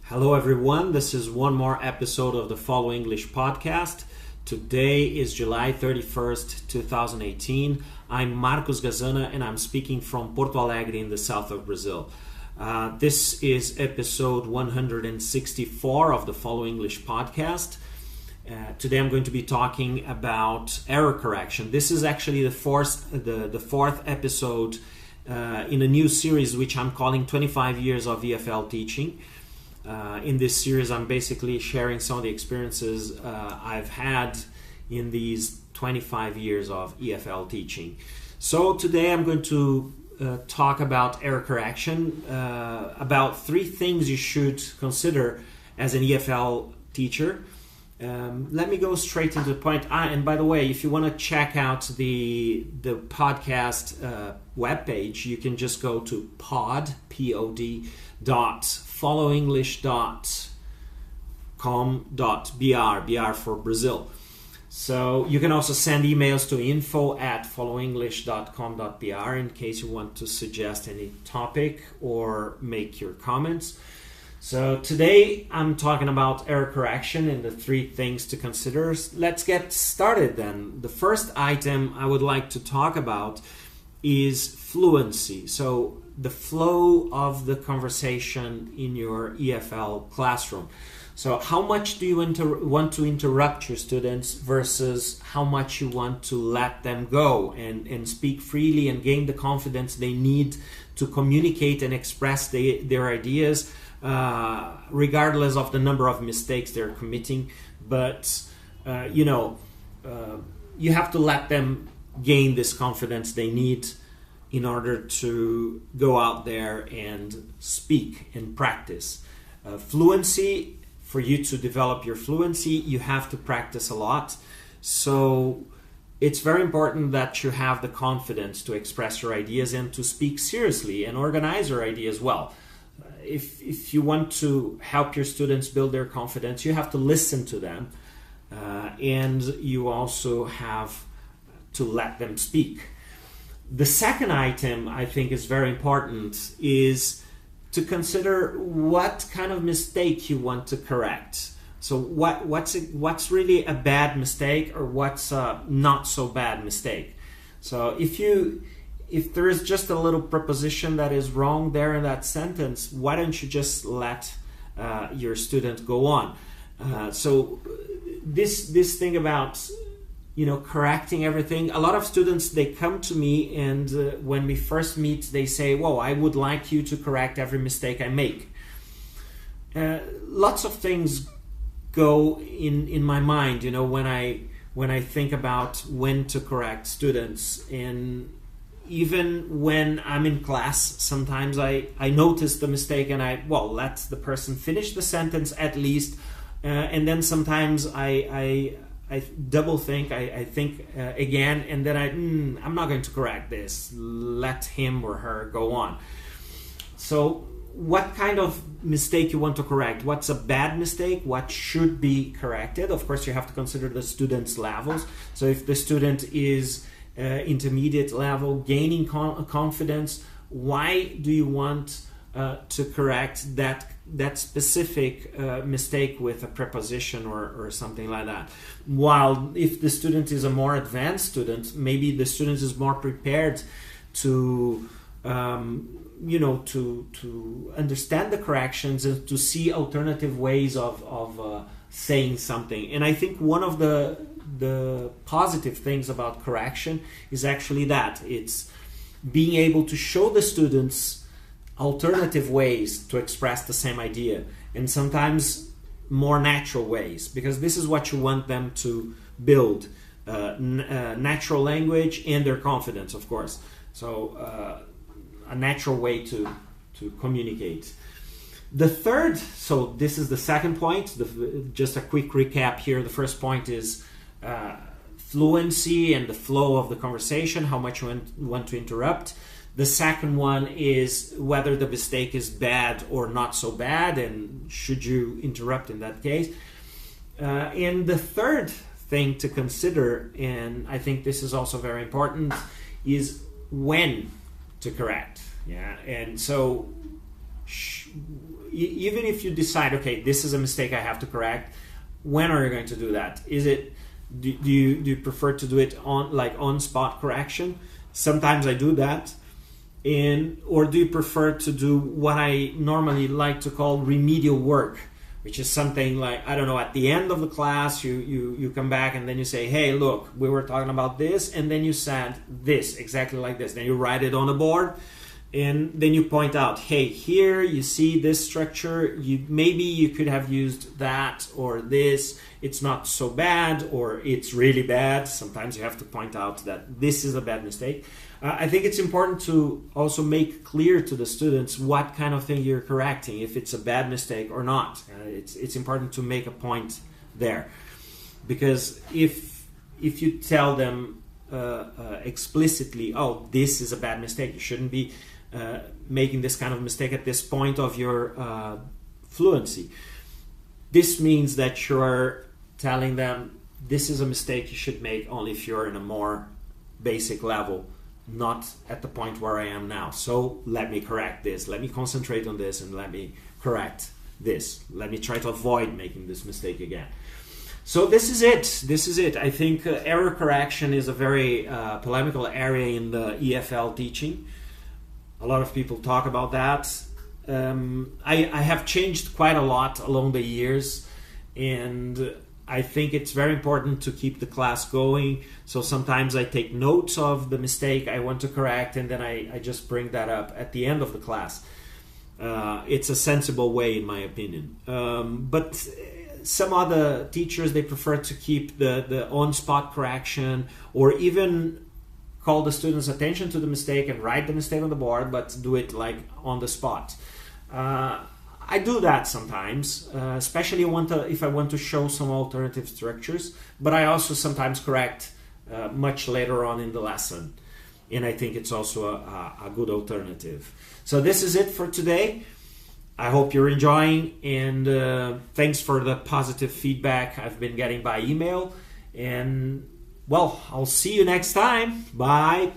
Hello everyone, this is one more episode of the Follow English podcast. Today is July 31st, 2018. I'm Marcos Gazana and I'm speaking from Porto Alegre in the south of Brazil. This is episode 164 of the Follow English podcast. Today I'm going to be talking about error correction. This is actually the fourth episode in a new series which I'm calling 25 Years of EFL Teaching. In this series, I'm basically sharing some of the experiences I've had in these 25 years of EFL teaching. So today I'm going to talk about error correction, about three things you should consider as an EFL teacher. Let me go straight into the point. And by the way, if you want to check out the podcast webpage, you can just go to pod.followenglish.com.br, BR for Brazil. So you can also send emails to info@followenglish.com.br in case you want to suggest any topic or make your comments. So today I'm talking about error correction and the three things to consider. Let's get started then. The first item I would like to talk about is fluency. So the flow of the conversation in your EFL classroom. So how much do you want to interrupt your students versus how much you want to let them go and speak freely and gain the confidence they need to communicate and express their ideas, regardless of the number of mistakes they're committing. But you have to let them gain this confidence they need in order to go out there and speak and practice. Fluency, for you to develop your fluency, you have to practice a lot. So it's very important that you have the confidence to express your ideas and to speak seriously and organize your ideas well. If you want to help your students build their confidence, you have to listen to them, and you also have to let them speak. The second item I think is very important is to consider what kind of mistake you want to correct. So what's really a bad mistake or what's a not so bad mistake. So if there is just a little preposition that is wrong there in that sentence, why don't you just let your student go on? So this thing about correcting everything. A lot of students, they come to me and when we first meet, they say, "Whoa, I would like you to correct every mistake I make." Lots of things go in my mind, when I think about when to correct students. And even when I'm in class, sometimes I notice the mistake and let the person finish the sentence at least. And then sometimes I double think, I think again, and then I'm not going to correct this. Let him or her go on. So what kind of mistake you want to correct? What's a bad mistake? What should be corrected? Of course, you have to consider the student's levels. So if the student is intermediate level, gaining confidence, why do you want to correct that specific mistake with a preposition or something like that? While if the student is a more advanced student, maybe the student is more prepared to to understand the corrections and to see alternative ways of saying something. And I think one of the positive things about correction is actually that it's being able to show the students alternative ways to express the same idea, and sometimes more natural ways, because this is what you want them to build, natural language and their confidence, of course. So a natural way to communicate. The third, so this is the second point, just a quick recap here. The first point is fluency and the flow of the conversation, how much you want to interrupt. The second one is whether the mistake is bad or not so bad, and should you interrupt in that case. And the third thing to consider, and I think this is also very important, is when to correct. And so even if you decide, okay, this is a mistake I have to correct, when are you going to do that? Do you prefer to do it on spot correction? Sometimes I do that. Or do you prefer to do what I normally like to call remedial work, which is something like, I don't know, at the end of the class you come back and then you say, hey, look, we were talking about this, and then you said this exactly like this. Then you write it on a board, and then you point out, hey, here you see this structure, maybe you could have used that or this. It's not so bad, or it's really bad. Sometimes you have to point out that this is a bad mistake. I think it's important to also make clear to the students what kind of thing you're correcting, if it's a bad mistake or not. It's important to make a point there, because if you tell them explicitly, oh, this is a bad mistake, you shouldn't be making this kind of mistake at this point of your fluency. This means that you're telling them this is a mistake you should make only if you're in a more basic level, not at the point where I am now. So let me correct this, let me concentrate on this, and let me correct this. Let me try to avoid making this mistake again. So this is it. I think error correction is a very polemical area in the EFL teaching. A lot of people talk about that. I have changed quite a lot along the years, and I think it's very important to keep the class going. So sometimes I take notes of the mistake I want to correct, and then I just bring that up at the end of the class. It's a sensible way, in my opinion. But some other teachers, they prefer to keep the on-spot correction, or even call the students' attention to the mistake and write the mistake on the board, but do it like on the spot. I do that sometimes, especially if I want to show some alternative structures, but I also sometimes correct much later on in the lesson, and I think it's also a good alternative. So this is it for today. I hope you're enjoying, and thanks for the positive feedback I've been getting by email, and well, I'll see you next time. Bye.